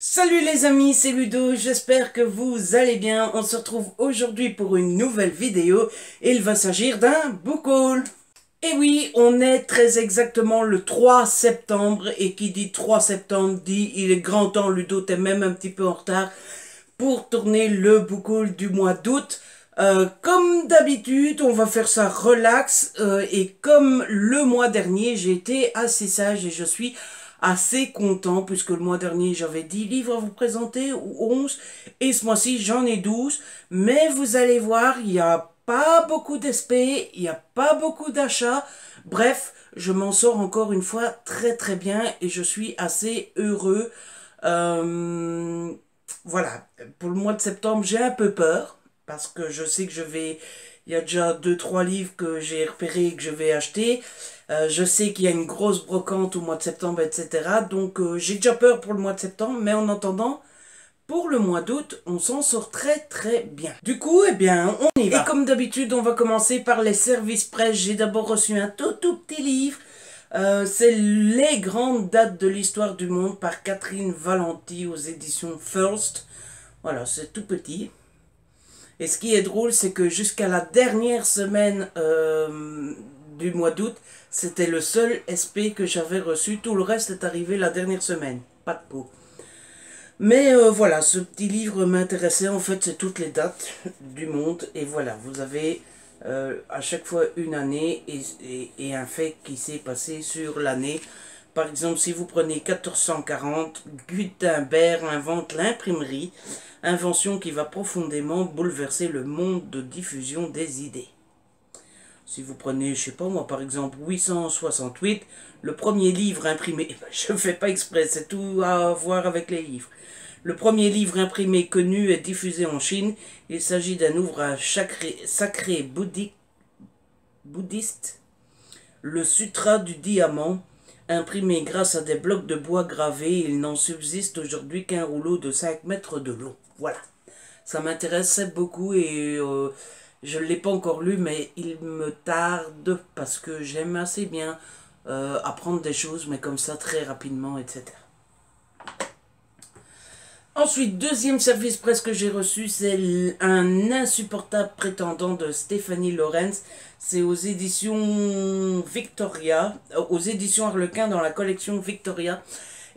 Salut les amis, c'est Ludo, j'espère que vous allez bien. On se retrouve aujourd'hui pour une nouvelle vidéo et il va s'agir d'un book haul. Et oui, on est très exactement le 3 septembre et qui dit 3 septembre dit il est grand temps, Ludo, t'es même un petit peu en retard pour tourner le book haul du mois d'août. Comme d'habitude, on va faire ça relax et comme le mois dernier, j'ai été assez sage et je suis assez content puisque le mois dernier, j'avais 10 livres à vous présenter ou 11 et ce mois-ci, j'en ai 12. Mais vous allez voir, il n'y a pas beaucoup d'espèces, il n'y a pas beaucoup d'achats. Bref, je m'en sors encore une fois très très bien et je suis assez heureux. Euh, voilà, pour le mois de septembre, j'ai un peu peur parce que je sais que je vais. Il y a déjà deux trois livres que j'ai repérés et que je vais acheter. Je sais qu'il y a une grosse brocante au mois de septembre, etc. Donc j'ai déjà peur pour le mois de septembre, mais en attendant, pour le mois d'août, on s'en sort très très bien. Du coup, eh bien, on y va. Et comme d'habitude, on va commencer par les services presse. J'ai d'abord reçu un tout petit livre. C'est Les grandes dates de l'histoire du monde par Catherine Valenti aux éditions First. Voilà, c'est tout petit. Et ce qui est drôle, c'est que jusqu'à la dernière semaine du mois d'août, c'était le seul SP que j'avais reçu. Tout le reste est arrivé la dernière semaine. Pas de peau. Mais voilà, ce petit livre m'intéressait. En fait, c'est toutes les dates du monde. Et voilà, vous avez à chaque fois une année et un fait qui s'est passé sur l'année. Par exemple, si vous prenez 1440, Gutenberg invente l'imprimerie, invention qui va profondément bouleverser le monde de diffusion des idées. Si vous prenez, je sais pas moi, par exemple 868, le premier livre imprimé, je ne fais pas exprès, c'est tout à voir avec les livres. Le premier livre imprimé connu et diffusé en Chine, il s'agit d'un ouvrage sacré bouddhiste, le Sutra du Diamant, imprimé grâce à des blocs de bois gravés. Il n'en subsiste aujourd'hui qu'un rouleau de 5 mètres de long. Voilà. Ça m'intéressait beaucoup et je ne l'ai pas encore lu, mais il me tarde parce que j'aime assez bien apprendre des choses, mais comme ça très rapidement, etc. Ensuite, deuxième service presse que j'ai reçu, c'est un insupportable prétendant de Stéphanie Lorenz. C'est aux éditions Victoria, aux éditions Harlequin dans la collection Victoria.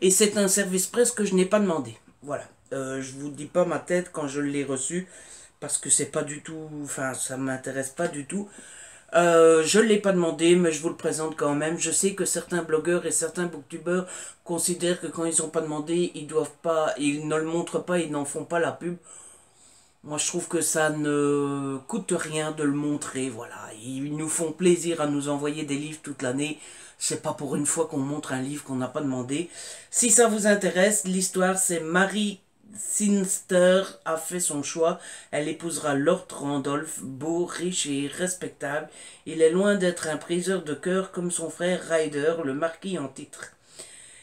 Et c'est un service presse que je n'ai pas demandé. Voilà. Je vous dis pas ma tête quand je l'ai reçu, parce que c'est pas du tout, enfin ça m'intéresse pas du tout. Je ne l'ai pas demandé, mais je vous le présente quand même. Je sais que certains blogueurs et certains booktubeurs considèrent que quand ils n'ont pas demandé, ils doivent pas, ils ne le montrent pas, ils n'en font pas la pub. Moi, je trouve que ça ne coûte rien de le montrer, voilà. Ils nous font plaisir à nous envoyer des livres toute l'année. C'est pas pour une fois qu'on montre un livre qu'on n'a pas demandé. Si ça vous intéresse, l'histoire, c'est Marie Sinster a fait son choix. Elle épousera Lord Randolph, beau, riche et respectable. Il est loin d'être un priseur de cœur comme son frère Ryder, le marquis en titre.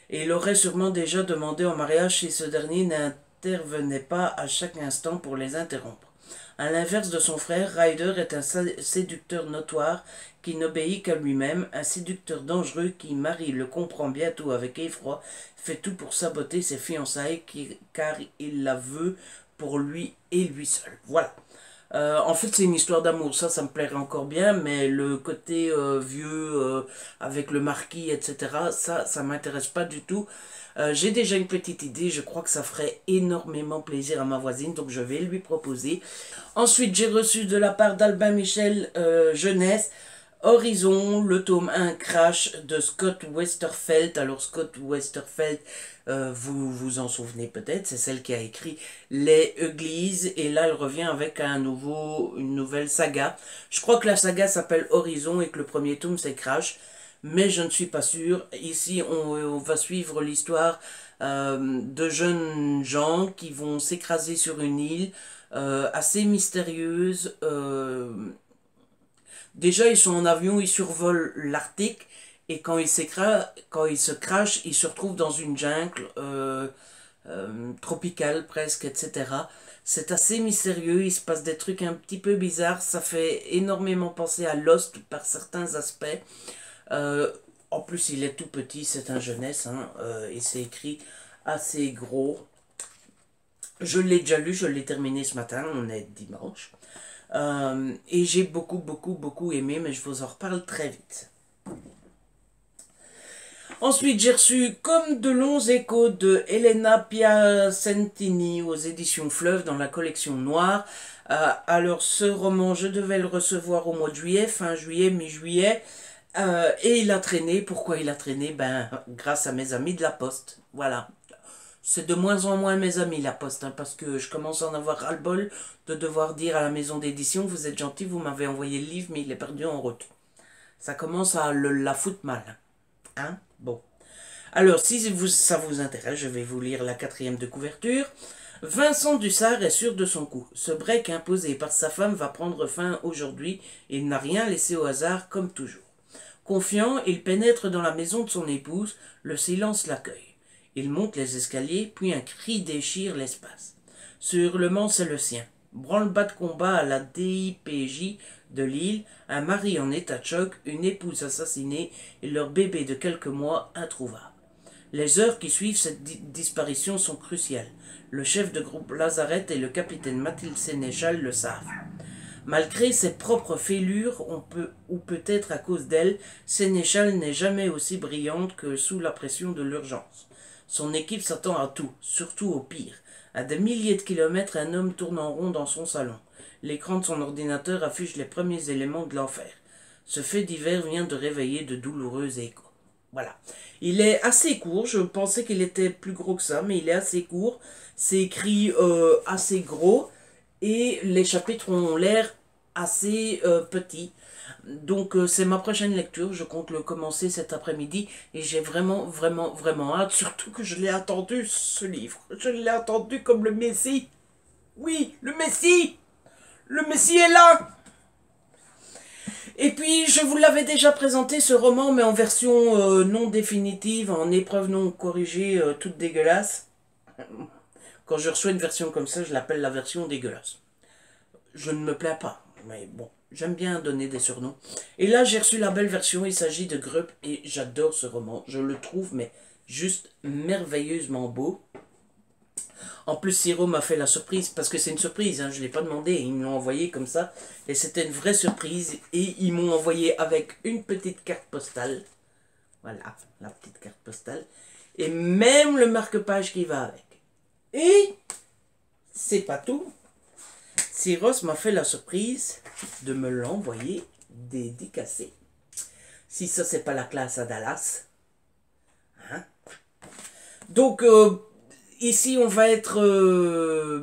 Et il aurait sûrement déjà demandé en mariage si ce dernier n'intervenait pas à chaque instant pour les interrompre. À l'inverse de son frère, Ryder est un séducteur notoire qui n'obéit qu'à lui-même, un séducteur dangereux qui, Marie le comprend bientôt avec effroi, fait tout pour saboter ses fiançailles car il la veut pour lui et lui seul. Voilà. En fait, c'est une histoire d'amour, ça me plairait encore bien, mais le côté vieux avec le marquis, etc., ça m'intéresse pas du tout. J'ai déjà une petite idée, je crois que ça ferait énormément plaisir à ma voisine, donc je vais lui proposer. Ensuite, j'ai reçu de la part d'Albin Michel Jeunesse Horizon, le tome 1 Crash de Scott Westerfeld. Alors Scott Westerfeld, vous vous en souvenez peut-être, c'est celle qui a écrit Les Uglies et là elle revient avec une nouvelle saga. Je crois que la saga s'appelle Horizon et que le premier tome c'est Crash, mais je ne suis pas sûr. Ici on va suivre l'histoire de jeunes gens qui vont s'écraser sur une île assez mystérieuse. Déjà, ils sont en avion, ils survolent l'Arctique, et quand ils se crachent, ils se retrouvent dans une jungle tropicale presque, etc. C'est assez mystérieux, il se passe des trucs un petit peu bizarres, ça fait énormément penser à Lost par certains aspects. Euh, En plus, il est tout petit, c'est un jeunesse, hein, et c'est écrit assez gros. Je l'ai déjà lu, je l'ai terminé ce matin, on est dimanche. Et j'ai beaucoup aimé, mais je vous en reparle très vite. Ensuite, j'ai reçu Comme de longs échos de Elena Piacentini aux éditions Fleuve dans la collection Noire. Alors, ce roman, je devais le recevoir au mois de juillet, fin juillet, mi-juillet. Et il a traîné. Pourquoi il a traîné? Ben, grâce à mes amis de la Poste. Voilà. C'est de moins en moins mes amis, la Poste, hein, parce que je commence à en avoir ras-le-bol de devoir dire à la maison d'édition, vous êtes gentil, vous m'avez envoyé le livre, mais il est perdu en route. Ça commence à la foutre mal. Hein? Bon. Alors, si ça vous intéresse, je vais vous lire la 4e de couverture. Vincent Dussart est sûr de son coup. Ce break imposé par sa femme va prendre fin aujourd'hui et il n'a rien laissé au hasard comme toujours. Confiant, il pénètre dans la maison de son épouse, le silence l'accueille. Il monte les escaliers, puis un cri déchire l'espace. Ce hurlement, c'est le sien. Branle-bas de combat à la DIPJ de Lille, un mari en état de choc, une épouse assassinée et leur bébé de quelques mois introuvable. Les heures qui suivent cette disparition sont cruciales. Le chef de groupe Lazarette et le capitaine Mathilde Sénéchal le savent. Malgré ses propres fêlures, ou peut-être à cause d'elle, Sénéchal n'est jamais aussi brillante que sous la pression de l'urgence. Son équipe s'attend à tout, surtout au pire. À des milliers de kilomètres, un homme tourne en rond dans son salon. L'écran de son ordinateur affiche les premiers éléments de l'enfer. Ce fait divers vient de réveiller de douloureux échos. Voilà. Il est assez court, je pensais qu'il était plus gros que ça, mais il est assez court. C'est écrit assez gros et les chapitres ont l'air assez petits. Donc c'est ma prochaine lecture, je compte le commencer cet après-midi et j'ai vraiment hâte, surtout que je l'ai attendu ce livre. Je l'ai attendu comme le Messie. Oui, le Messie! Le Messie est là! Et puis, je vous l'avais déjà présenté ce roman, mais en version non définitive, en épreuve non corrigée, toute dégueulasse. Quand je reçois une version comme ça, je l'appelle la version dégueulasse. Je ne me plains pas, mais bon, j'aime bien donner des surnoms. Et là, j'ai reçu la belle version, il s'agit de Grupp, et j'adore ce roman. Je le trouve, mais juste merveilleusement beau. En plus, Siro m'a fait la surprise, parce que c'est une surprise, hein, je ne l'ai pas demandé, ils me l'ont envoyé comme ça. Et c'était une vraie surprise, et ils m'ont envoyé avec une petite carte postale. Voilà, la petite carte postale. Et même le marque-page qui va avec. Et c'est pas tout. Siros m'a fait la surprise de me l'envoyer dédicacé. Si ça, c'est pas la classe à Dallas. Hein? Donc, ici, on va être...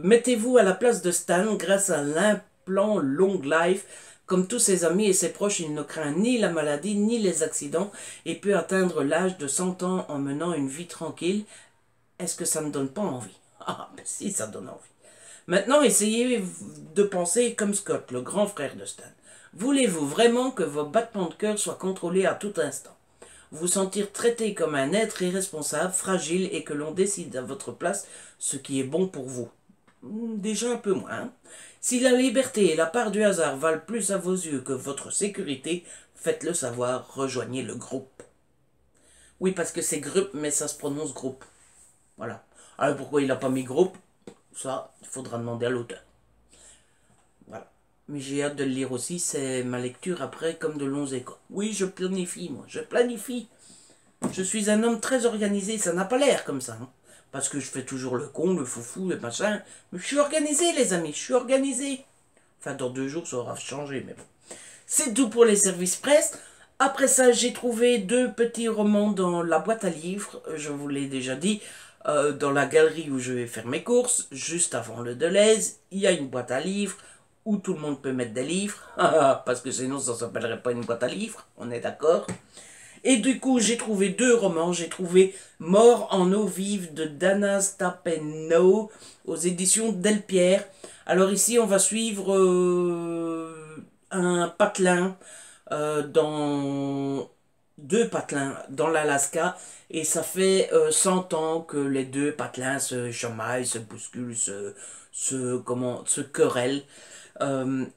mettez-vous à la place de Stan grâce à l'implant Long Life. Comme tous ses amis et ses proches, il ne craint ni la maladie ni les accidents et peut atteindre l'âge de 100 ans en menant une vie tranquille. Est-ce que ça ne donne pas envie? Ah, ben si, ça donne envie. Maintenant, essayez de penser comme Scott, le grand frère de Stan. Voulez-vous vraiment que vos battements de cœur soient contrôlés à tout instant? Vous sentir traité comme un être irresponsable, fragile et que l'on décide à votre place ce qui est bon pour vous? Déjà un peu moins. Si la liberté et la part du hasard valent plus à vos yeux que votre sécurité, faites-le savoir, rejoignez le groupe. Oui, parce que c'est groupe, mais ça se prononce groupe. Voilà. Alors pourquoi il n'a pas mis groupe? Ça, il faudra demander à l'auteur. Voilà. Mais j'ai hâte de le lire aussi, c'est ma lecture après comme de longs échos. Oui, je planifie, moi, je planifie. Je suis un homme très organisé, ça n'a pas l'air comme ça. Hein, parce que je fais toujours le con, le foufou, le machin. Mais je suis organisé, les amis, je suis organisé. Enfin, dans 2 jours, ça aura changé, mais bon. C'est tout pour les services presse. Après ça, j'ai trouvé 2 petits romans dans la boîte à livres, je vous l'ai déjà dit. Dans la galerie où je vais faire mes courses, juste avant le Deleuze, il y a une boîte à livres où tout le monde peut mettre des livres, parce que sinon ça ne s'appellerait pas une boîte à livres, on est d'accord. Et du coup, j'ai trouvé 2 romans. J'ai trouvé Mort en eau vive de Dana Stapeno aux éditions Delpierre. Alors ici, on va suivre un patelin dans 2 patelins dans l'Alaska. Et ça fait 100 ans que les 2 patelins se chamaillent, se bousculent, se querellent,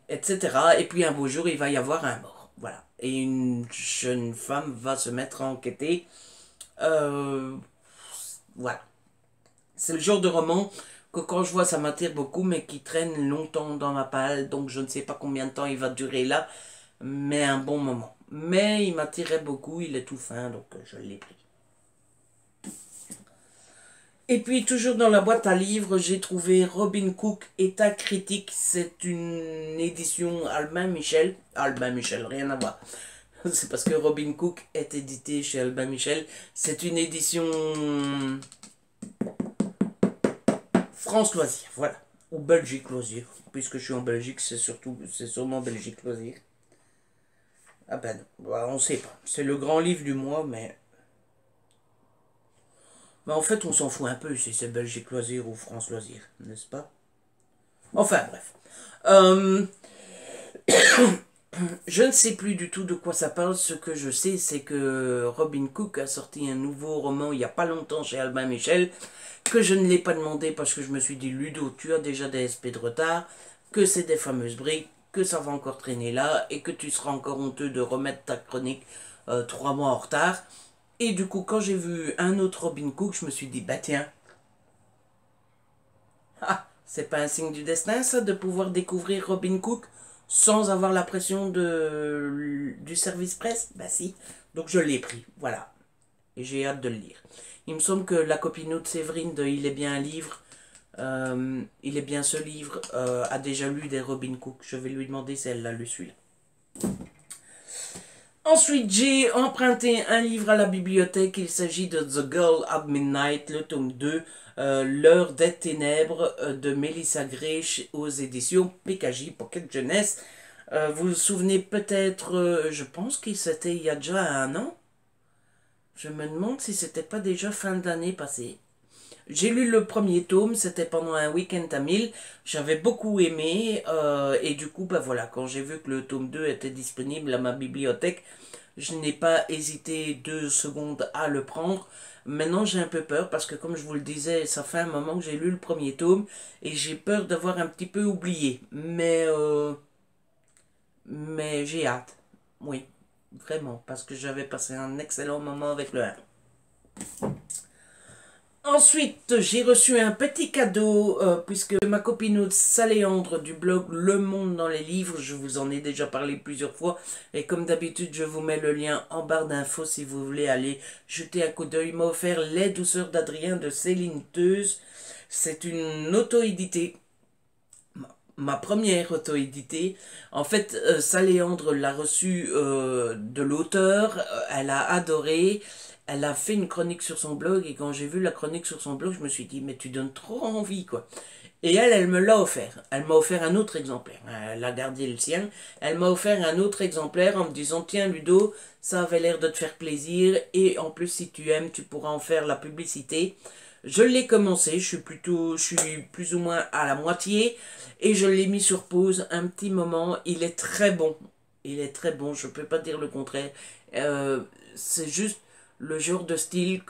etc. Et puis un beau jour, il va y avoir un mort. Voilà. Et une jeune femme va se mettre à enquêter. Voilà. C'est le genre de roman que quand je vois ça m'attire beaucoup, mais qui traîne longtemps dans ma palle, donc je ne sais pas combien de temps il va durer là, mais un bon moment. Mais il m'attirait beaucoup, il est tout fin, donc je l'ai pris. Et puis toujours dans la boîte à livres, j'ai trouvé Robin Cook, État critique. C'est une édition Albin Michel. Albin Michel, rien à voir. C'est parce que Robin Cook est édité chez Albin Michel. C'est une édition France Loisirs, voilà. Ou Belgique Loisirs. Puisque je suis en Belgique, c'est sûrement Belgique Loisirs. Ah ben non, bah, on sait pas. C'est le grand livre du mois, mais... Mais en fait, on s'en fout un peu si c'est Belgique Loisirs ou France Loisirs, n'est-ce pas? Enfin, bref. Euh, Je ne sais plus du tout de quoi ça parle. Ce que je sais, c'est que Robin Cook a sorti un nouveau roman il n'y a pas longtemps chez Albin Michel, que je ne l'ai pas demandé parce que je me suis dit, Ludo, tu as déjà des SP de retard, que c'est des fameuses briques, que ça va encore traîner là, et que tu seras encore honteux de remettre ta chronique 3 mois en retard. Et du coup, quand j'ai vu un autre Robin Cook, je me suis dit, bah tiens, ah, c'est pas un signe du destin, ça, de pouvoir découvrir Robin Cook sans avoir la pression du service presse? Bah si. Donc je l'ai pris, voilà. Et j'ai hâte de le lire. Il me semble que la copine de Séverine de Il est bien un livre, Il est bien ce livre, a déjà lu des Robin Cook. Je vais lui demander si elle l'a lu celui-là. Ensuite, j'ai emprunté un livre à la bibliothèque. Il s'agit de The Girl at Midnight, le tome 2, L'heure des ténèbres, de Mélissa Gray aux éditions PKJ, Pocket Jeunesse. Vous vous souvenez peut-être, je pense que c'était il y a déjà un an. Je me demande si c'était pas déjà fin d'année passée. J'ai lu le premier tome, c'était pendant un week-end à 1000. J'avais beaucoup aimé, et du coup, bah voilà, quand j'ai vu que le tome 2 était disponible à ma bibliothèque, je n'ai pas hésité 2 secondes à le prendre. Maintenant, j'ai un peu peur parce que, comme je vous le disais, ça fait un moment que j'ai lu le premier tome et j'ai peur d'avoir un petit peu oublié. Mais j'ai hâte. Oui, vraiment, parce que j'avais passé un excellent moment avec le 1. Ensuite, j'ai reçu un petit cadeau, puisque ma copine Saléandre du blog Le Monde dans les livres, je vous en ai déjà parlé plusieurs fois, et comme d'habitude, je vous mets le lien en barre d'infos si vous voulez aller jeter un coup d'œil. M'a offert Les douceurs d'Adrien de Céline Teuse. C'est une auto-éditée. Ma première auto-éditée. En fait, Saléandre l'a reçue de l'auteur, elle a adoré, elle a fait une chronique sur son blog, et quand j'ai vu la chronique sur son blog, je me suis dit, mais tu donnes trop envie, quoi. Et elle me l'a offert. Elle m'a offert un autre exemplaire. Elle a gardé le sien. Elle m'a offert un autre exemplaire en me disant, tiens Ludo, ça avait l'air de te faire plaisir, et en plus, si tu aimes, tu pourras en faire la publicité. Je l'ai commencé, je suis plus ou moins à la moitié, et je l'ai mis sur pause un petit moment. Il est très bon. Il est très bon, je ne peux pas dire le contraire. C'est juste le genre de style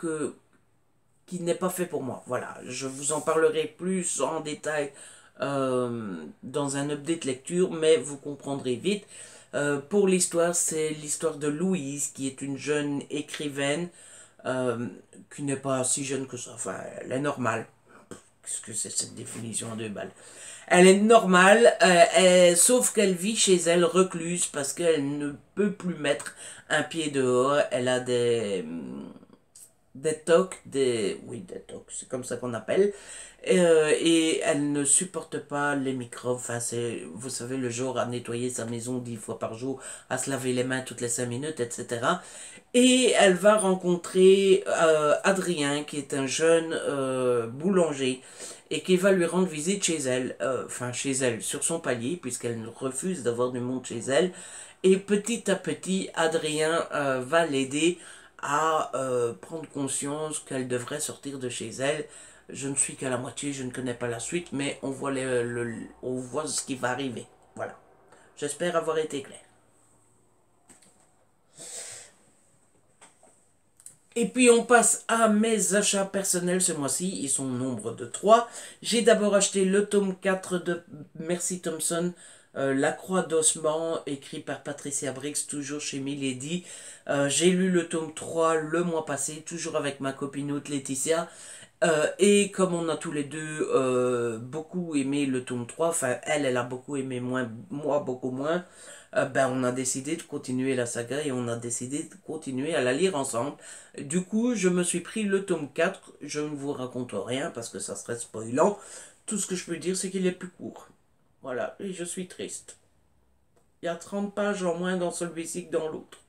qui n'est pas fait pour moi. Voilà, je vous en parlerai plus en détail dans un update lecture, mais vous comprendrez vite. Pour l'histoire, c'est l'histoire de Louise, qui est une jeune écrivaine, qui n'est pas si jeune que ça. Enfin, elle est normale. Qu'est-ce que c'est cette définition à 2 balles? Elle est normale, sauf qu'elle vit chez elle recluse parce qu'elle ne peut plus mettre un pied dehors. Elle a des tocs, oui, des tocs, c'est comme ça qu'on appelle. Et elle ne supporte pas les microbes. Enfin, c'est, vous savez, le genre à nettoyer sa maison 10 fois par jour, à se laver les mains toutes les 5 minutes, etc. Et elle va rencontrer Adrien, qui est un jeune boulanger, et qui va lui rendre visite chez elle, enfin chez elle, sur son palier, puisqu'elle refuse d'avoir du monde chez elle. Et petit à petit, Adrien va l'aider à prendre conscience qu'elle devrait sortir de chez elle. Je ne suis qu'à la moitié, je ne connais pas la suite, mais on voit, on voit ce qui va arriver. Voilà. J'espère avoir été clair. Et puis on passe à mes achats personnels ce mois-ci, ils sont au nombre de 3. J'ai d'abord acheté le tome 4 de Mercy Thompson, La Croix d'Ossement, écrit par Patricia Briggs, toujours chez Milady. J'ai lu le tome 3 le mois passé, toujours avec ma copine Laetitia. Et comme on a tous les deux beaucoup aimé le tome 3, enfin elle a beaucoup aimé, moi beaucoup moins, ben on a décidé de continuer la saga et on a décidé de continuer à la lire ensemble. Du coup, je me suis pris le tome 4, je ne vous raconte rien parce que ça serait spoilant. Tout ce que je peux dire, c'est qu'il est plus court. Voilà, et je suis triste. Il y a 30 pages en moins dans celui-ci que dans l'autre.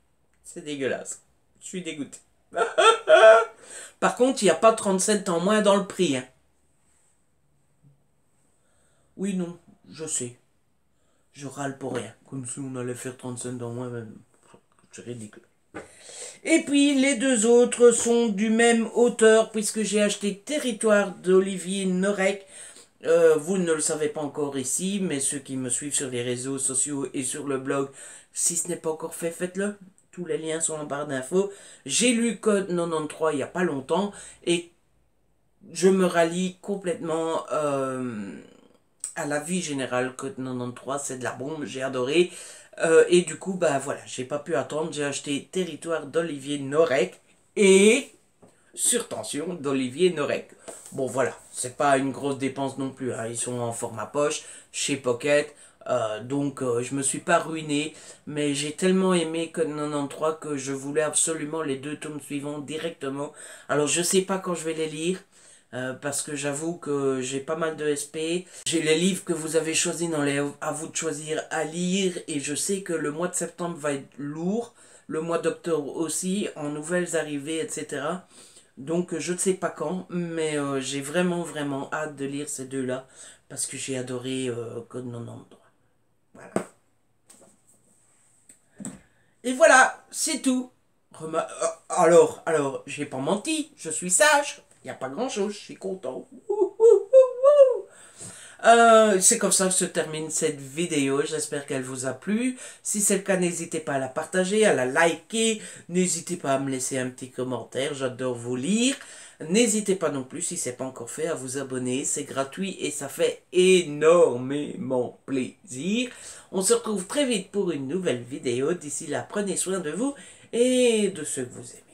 C'est dégueulasse. Je suis dégoûté. Par contre, il n'y a pas 37 en moins dans le prix. Hein. Oui, non, je sais. Je râle pour rien. Comme si on allait faire 35 en moins. Même. C'est ridicule. Et puis, les deux autres sont du même auteur, puisque j'ai acheté Territoire d'Olivier Norek. Vous ne le savez pas encore ici, mais ceux qui me suivent sur les réseaux sociaux et sur le blog, si ce n'est pas encore fait, faites-le. Tous les liens sont en barre d'infos. J'ai lu Code 93 il n'y a pas longtemps et je me rallie complètement à la vie générale. Code 93, c'est de la bombe, j'ai adoré. Et du coup, bah voilà, j'ai pas pu attendre. J'ai acheté Territoire d'Olivier Norek et Sur Tension d'Olivier Norek. Bon voilà, c'est pas une grosse dépense non plus. Hein. Ils sont en format poche, chez Pocket. Donc je me suis pas ruiné, mais j'ai tellement aimé Code 93 que je voulais absolument les deux tomes suivants directement. Alors je sais pas quand je vais les lire, parce que j'avoue que j'ai pas mal de SP. J'ai les livres que vous avez choisis dans les à vous de choisir à lire, et je sais que le mois de septembre va être lourd, le mois d'octobre aussi, en nouvelles arrivées, etc. Donc je ne sais pas quand, mais j'ai vraiment vraiment hâte de lire ces deux-là, parce que j'ai adoré Code 93. Voilà. Et voilà, c'est tout. Alors, j'ai pas menti, je suis sage. Il n'y a pas grand-chose, je suis content. C'est comme ça que se termine cette vidéo, j'espère qu'elle vous a plu. Si c'est le cas, n'hésitez pas à la partager, à la liker, n'hésitez pas à me laisser un petit commentaire, j'adore vous lire. N'hésitez pas non plus, si ce n'est pas encore fait, à vous abonner, c'est gratuit et ça fait énormément plaisir. On se retrouve très vite pour une nouvelle vidéo, d'ici là, prenez soin de vous et de ceux que vous aimez.